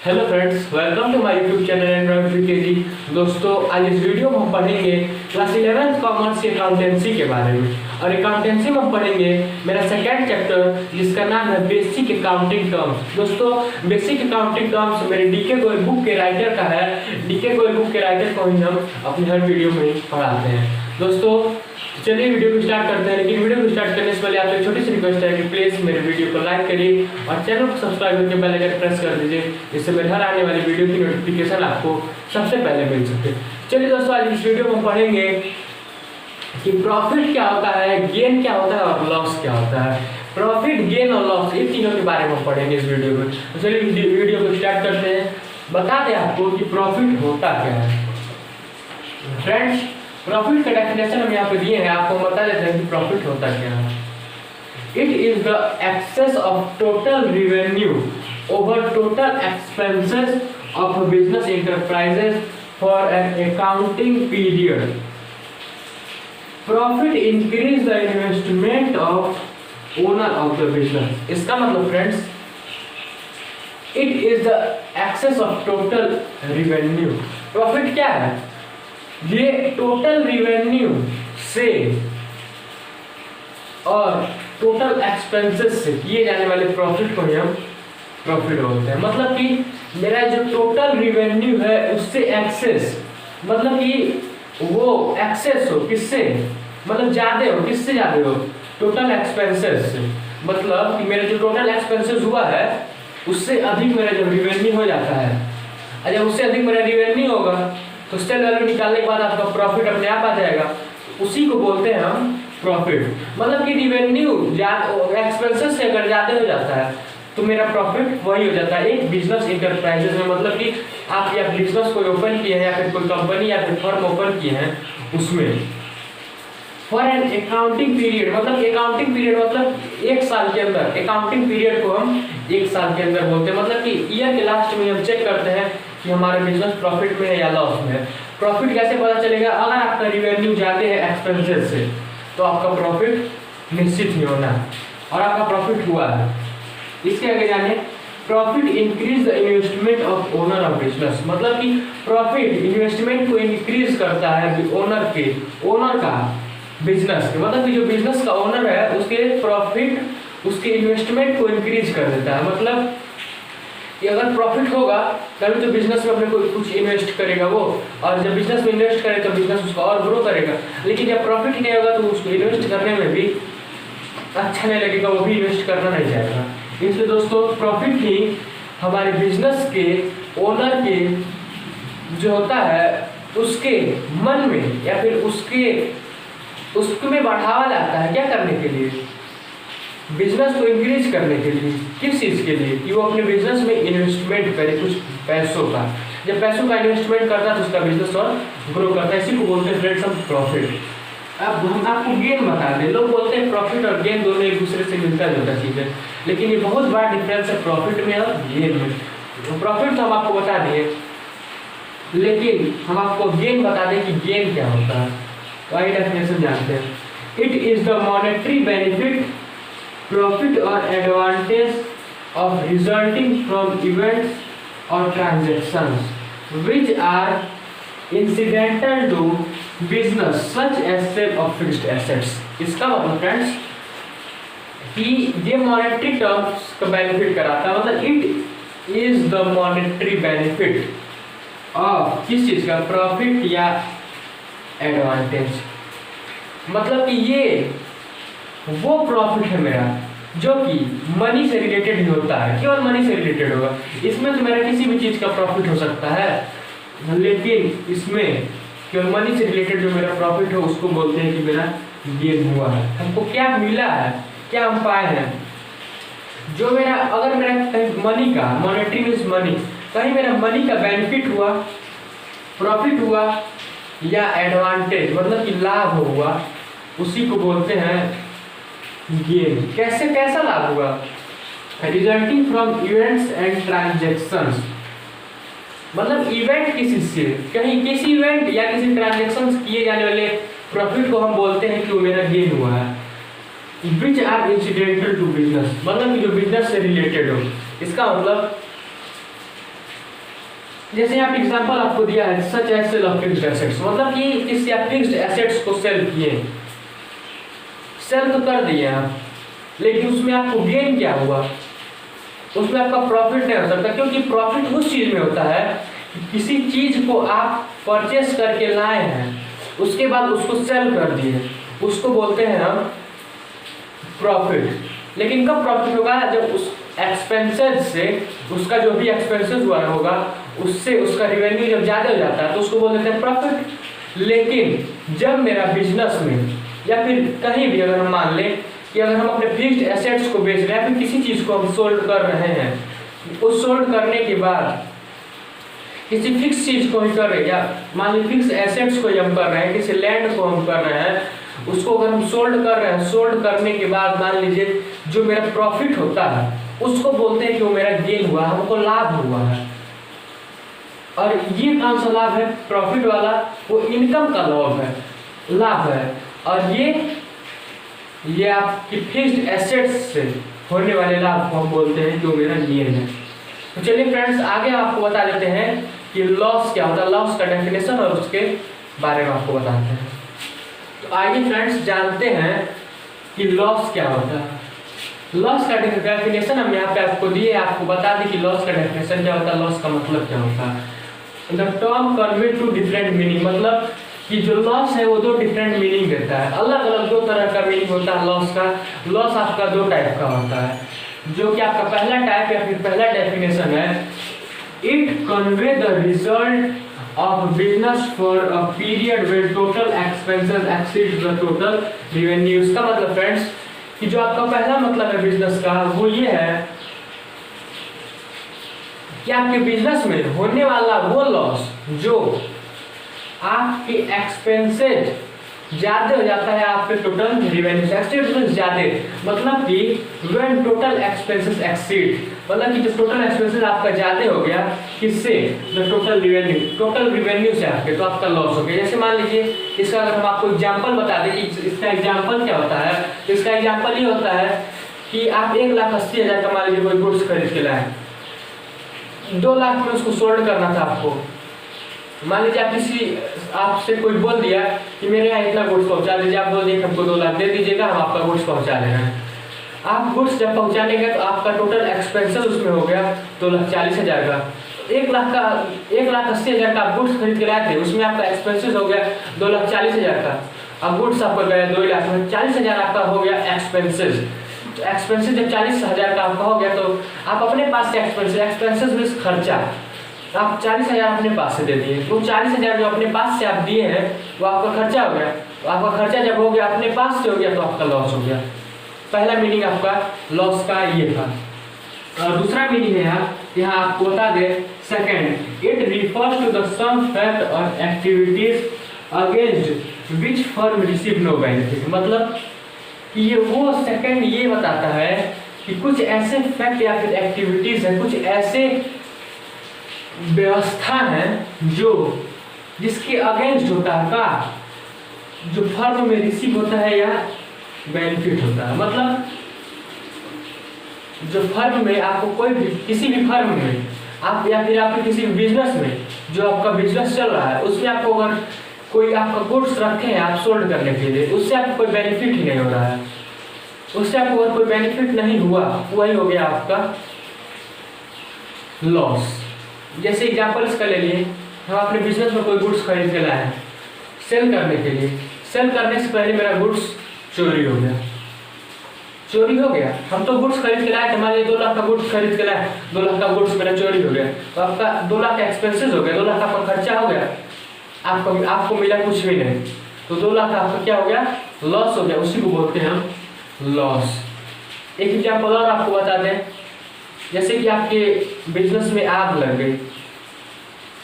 Hello friends, welcome to my YouTube channel Android KG. दोस्तों, आज इस वीडियो में हम पढ़ेंगे क्लास 11th कॉमर्स की अकाउंटेंसी के बारे में। और अकाउंटेंसी में हम पढ़ेंगे मेरा सेकंड चैप्टर जिसका नाम है बेसिक अकाउंटिंग टर्म्स। दोस्तों, बेसिक अकाउंटिंग टर्म्स मेरे डीके गोयल बुक के राइटर का है। डीके गोयल बुक के राइटर को ही हम अपने हर वीडियो में पढ़ाते हैं। दोस्तों, चलिए वीडियो को स्टार्ट करते हैं। लेकिन वीडियो को स्टार्ट करने से पहले आपसे एक छोटी सी रिक्वेस्ट है कि प्लीज़ मेरे वीडियो को लाइक करिए और चैनल को सब्सक्राइब करके बेल आइकन प्रेस कर दीजिए, जिससे मेरे हर आने वाली वीडियो की नोटिफिकेशन आपको सबसे पहले मिल सके। चलिए दोस्तों, आज इस वीडियो में हम पढ़ेंगे कि प्रॉफिट क्या होता है, गेन क्या होता है और लॉस क्या होता है। प्रॉफिट, गेन और लॉस, इन तीनों के बारे में हम पढ़ेंगे इस वीडियो में। तो चलिए वीडियो को स्टार्ट करते हैं। बता दें आपको कि प्रॉफिट होता क्या है। फ्रेंड्स, प्रॉफिट का डेफिनेशन हम यहाँ पे दिए हैं, आपको बता देते हैं कि प्रॉफिट होता क्या है। It is the excess of total revenue over total expenses of business enterprises for an accounting period. Profit increase the investment of owner of the business. इसका मतलब friends, it is the excess of total revenue. Profit क्या है? ये total revenue से और total expenses से किए जाने वाले प्रॉफिट को ही हम प्रॉफिट बोलते हैं। मतलब कि मेरा जो टोटल रिवेन्यू है उससे एक्सेस, मतलब कि वो एक्सेस हो किससे, मतलब ज्यादा हो, किससे ज्यादा हो? टोटल एक्सपेंसेस से। मतलब कि मेरा जो टोटल एक्सपेंसेस हुआ है उससे अधिक मेरा जब रिवेन्यू हो जाता है, और जब उससे अधिक मेरा रिवेन्यू होगा तो सेल वैल्यू निकालने के बाद आपका प्रॉफिट अपने आप आ जाएगा। उसी को बोलते हैं हम प्रॉफिट। मतलब कि रिवेन्यू एक्सपेंसेस से अगर ज्यादा हो जाता है तो मेरा प्रॉफिट वही हो जाता है एक बिजनेस इंटरप्राइजेस में। मतलब कि आप या बिजनेस कोई ओपन किए हैं या फिर कोई कंपनी या फिर फर्म ओपन किए हैं उसमें। फॉर एन अकाउंटिंग पीरियड, मतलब अकाउंटिंग पीरियड मतलब एक साल के अंदर। अकाउंटिंग पीरियड को हम एक साल के अंदर बोलते हैं। मतलब कि ईयर के लास्ट में हम चेक करते हैं कि हमारा बिजनेस प्रॉफिट में है या लॉस में है। प्रॉफिट कैसे पता चलेगा? अगर आपका रिवेन्यू ज्यादा है एक्सपेंसेस से तो आपका प्रॉफिट निश्चित ही होना है, और आपका प्रॉफिट हुआ है। इसके आगे जाने, profit increase the investment of owner of business. मतलब कि प्रॉफिट इन्वेस्टमेंट को इंक्रीज करता है ओनर का बिजनेस के। मतलब कि जो बिजनेस का ओनर है उसके प्रॉफिट उसके इन्वेस्टमेंट को इंक्रीज कर देता है। मतलब कि अगर प्रॉफिट होगा तभी तो बिजनेस में अपने को कुछ इन्वेस्ट करेगा वो, और जब बिजनेस में इन्वेस्ट करे तो बिजनेस उसका और ग्रो करेगा। लेकिन जब प्रॉफिट ही नहीं होगा तो उसको इन्वेस्ट करने में भी अच्छा नहीं लगेगा, वो भी इन्वेस्ट करना नहीं चाहेगा। इसलिए दोस्तों, प्रॉफिट ही हमारे बिजनेस के ओनर के जो होता है उसके मन में या फिर उसमें बढ़ावा लाता है। क्या करने के लिए? बिजनेस को इंक्रीज करने के लिए। किस चीज के लिए? कि वो अपने बिजनेस में इन्वेस्टमेंट करे कुछ पैसों का। जब पैसों का इन्वेस्टमेंट करता है तो उसका बिजनेस और ग्रो करता है। इसी को बोलते हैं फ्रेंड्स हम प्रॉफिट। अब हम आपको गेन बता दें। लोग बोलते हैं प्रॉफिट और गेन दोनों एक दूसरे से मिलता जुलता चीज है, लेकिन ये बहुत बड़ा डिफरेंस है प्रॉफिट में और गेन में। प्रॉफिट तो हम आपको बता दिए, लेकिन हम आपको गेन बता दें कि गेन क्या होता है। तो आइए डेफिनेशन जानते हैं। It is the monetary benefit, profit और advantage of resulting from events और transactions which are incidental to business such as sale of fixed assets. इसका मतलब फ्रेंड्स कि ये मॉनेटरी टर्म्स का बेनिफिट कराता है। मतलब it is the monetary benefit of किस चीज का? प्रॉफिट या एडवांटेज। मतलब कि ये वो प्रॉफिट है मेरा जो कि मनी से रिलेटेड ही होता है, केवल मनी से रिलेटेड होगा। इसमें तो मेरा किसी भी चीज का प्रॉफिट हो सकता है, लेकिन इसमें केवल मनी से रिलेटेड जो मेरा प्रॉफिट हो उसको बोलते हैं कि मेरा गेन हुआ है। हमको क्या मिला है, क्या हम पाए हैं। जो मेरा अगर मेरा कहीं मनी का, मॉनेटरी मींस मनी, कहीं मेरा मनी का बेनिफिट हुआ, प्रॉफिट हुआ या एडवांटेज मतलब कि लाभ हुआ, उसी को बोलते हैं गेन। कैसा लाभ हुआ? Resulting from events and transactions. मतलब इवेंट किसी से, कहीं किसी इवेंट या किसी ट्रांजैक्शंस किए जाने वाले प्रॉफिट को हम बोलते हैं कि वो मेरा गेन हुआ है। Which are incidental to business, मतलब कि जो बिजनेस से रिलेटेड हो। इसका मतलब जैसे यहाँ पे एग्जांपल आपको दिया है, such as sale of fixed assets, मतलब कि किसी आप फिक्स्ड एसेट्स को सेल किए, सेल तो कर दिए आप, लेकिन उसमें आपको गेन क्या हुआ, उसमें आपका प्रॉफिट नहीं हो सकता, क्योंकि प्रॉफिट उस चीज में होता है कि किसी चीज को आप परचेस करके लाए हैं, उसके बाद उसको सेल कर दिए, उसको बोलते हैं हम प्रॉफिट। लेकिन कब प्रॉफिट होगा, जब उस एक्सपेंसेस से, उसका जो भी एक्सपेंसेस हुआ होगा उससे उसका रिवेन्यू जब ज़्यादा हो जाता है तो उसको बोल देते हैं प्रॉफिट। लेकिन जब मेरा बिजनेस में या फिर कहीं भी अगर हम मान लें कि अगर हम अपने फिक्स्ड एसेट्स को बेच रहे हैं, फिर किसी चीज़ को हम सोल्ड कर रहे हैं, उस सोल्ड करने के बाद किसी फिक्स चीज़ को ही कर रहे हैं, या मान लीजिए फिक्स एसेट्स को ही हम कर रहे हैं, किसी लैंड को हम कर रहे हैं, उसको अगर हम सोल्ड कर रहे हैं, सोल्ड करने के बाद मान लीजिए जो मेरा प्रॉफिट होता है उसको बोलते हैं कि वो मेरा गेन हुआ, हमको लाभ हुआ है। और ये कौन सा लाभ है, प्रॉफिट वाला, वो इनकम का लाभ है। और ये आपकी फिक्स्ड एसेट्स से होने वाले लाभ को हम बोलते हैं कि वो मेरा गेन है। तो चलिए फ्रेंड्स, आगे आपको बता देते हैं कि लॉस क्या होता है, लॉस का डेफिनेशन और उसके बारे में आपको बताते हैं। तो आइए फ्रेंड्स जानते हैं कि लॉस क्या होता है। लॉस का डेफिनेशन हम यहाँ पे आपको दिए, आपको बता दें कि लॉस का डेफिनेशन क्या होता है, लॉस का मतलब क्या होता है। The term convey two different meaning, मतलब कि जो लॉस है वो दो डिफरेंट मीनिंग देता है, अलग अलग दो तरह का मीनिंग होता है लॉस का। लॉस आपका दो टाइप का होता है, जो कि आपका पहला टाइप या फिर पहला डेफिनेशन है, it convey the result of business for a period where total expenses exceed the total revenue. इसका मतलब फ्रेंड्स कि जो आपका पहला मतलब है बिजनेस का, वो ये है कि आपके बिजनेस में होने वाला वो लॉस जो आपके एक्सपेंसेस ज्यादा हो जाता है आपके टोटल रेवेन्यू से, एक्सपेंसेस ज्यादा, मतलब कि व्हेन टोटल एक्सपेंसेस एक्सीड, मतलब कि जब टोटल एक्सपेंसेस आपका ज्यादा हो गया किससे, द टोटल रेवेन्यू से आपके, तो आपका लॉस हो गया। जैसे मान लीजिए इसका अगर हम आपको एग्जांपल बता दें कि इसका एग्जांपल क्या होता है, तो इसका एग्जांपल ये होता है कि आप 1,80,000 का मान लीजिए कोई गुड्स खरीद के लाए, 2 लाख में उसको सोल्ड करना था आपको। मान लीजिए आप आपसे कोई बोल दिया कि मेरे यहाँ इतना गुड्स पहुंचा दीजिए, आप बोल दिए हमको 2 लाख दे दीजिएगा, हम आपका गुड्स पहुंचा दे रहे हैं। आप गुड्स जब पहुंचाने गए तो आपका टोटल एक्सपेंसेस उसमें हो गया 2,40,000 का। 1,80,000 का आप गुड्स खरीद के लाए थे, उसमें आपका एक्सपेंसेस हो गया 2,40,000 का। अब गुड्स आपको गया 2 लाख में, 40,000 आपका हो गया एक्सपेंसेस। एक्सपेंसेस जब 40,000 का आपका हो गया तो आप अपने पास से एक्सपेंसेस में खर्चा आप 40,000 अपने पास से दे दिए, वो 40,000 जो अपने पास से आप दिए हैं वो आपका खर्चा हो गया। तो आपका खर्चा जब हो गया अपने पास से हो गया तो आपका लॉस हो गया। पहला मीनिंग आपका लॉस का ये था। और दूसरा मीनिंग है यहाँ आपको बता दें, second, it refers to the sum fact और activities against which firm receive no benefit, मतलब कि ये वो सेकंड ये बताता है कि कुछ ऐसे फैक्ट या फिर एक्टिविटीज है, कुछ ऐसे व्यवस्था है जो जिसके अगेंस्ट होता है का जो फर्म में रिसीव होता है या बेनिफिट होता है। मतलब जो फर्म में आपको कोई भी किसी भी फर्म में आप या फिर आपके किसी भी बिजनेस में जो आपका बिजनेस चल रहा है उसमें आपको अगर कोई आपका गुड्स रखे हैं आप सोल्ड करने के लिए, उससे आपको कोई बेनिफिट ही नहीं हो रहा है, उससे आपको अगर कोई बेनिफिट नहीं हुआ वही हो गया आपका लॉस। जैसे एग्जांपल इसका ले लिए, हम अपने बिजनेस में कोई गुड्स खरीद के लाए हैं सेल करने के लिए, सेल करने से पहले मेरा गुड्स चोरी हो गया। हम तो गुड्स खरीद के लाए थे, मान लीजिए 2 लाख का गुड्स खरीद के लाए, 2 लाख का गुड्स मेरा चोरी हो गया, तो आपका 2 लाख एक्सपेंसेस हो गया, 2 लाख आपका खर्चा हो गया, आपको मिला कुछ भी नहीं, तो 2 लाख आपका क्या हो गया, लॉस हो गया। उसी को बोलते हैं हम लॉस। एक एग्जाम्पल और आपको बता दें, जैसे कि आपके बिजनेस में आग लग गई,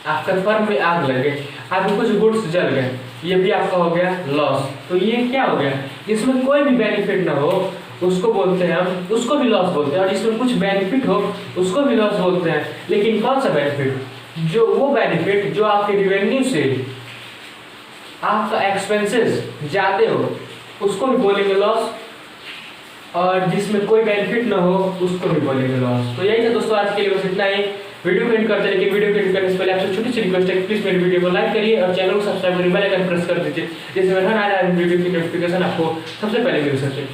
आपका फर्म में आग लग गई, आपके कुछ गुड्स जल गए, ये भी आपका हो गया लॉस। तो ये क्या हो गया, जिसमें कोई भी बेनिफिट ना हो उसको बोलते हैं हम, उसको भी लॉस बोलते हैं, और जिसमें कुछ बेनिफिट हो उसको भी लॉस बोलते हैं। लेकिन कौन सा बेनिफिट, जो वो बेनिफिट जो आपके रिवेन्यू से आपका एक्सपेंसेस ज्यादा हो उसको भी बोलेंगे लॉस, और जिसमें कोई बेनिफिट ना हो उसको भी बोलेंगे लॉस। तो यही था दोस्तों आज के लिए, बस इतना ही। वीडियो को एंड करते हैं, लेकिन वीडियो को एंड करने से पहले आप आपसे छोटी सी रिक्वेस्ट है, प्लीज़ मेरी वीडियो को लाइक करिए और चैनल को सब्सक्राइब करिए, बेल आइकन प्रेस कर दीजिए, जिससे मेरे हर आने वाली वीडियो की नोटिफिकेशन आपको सबसे पहले मिल सके।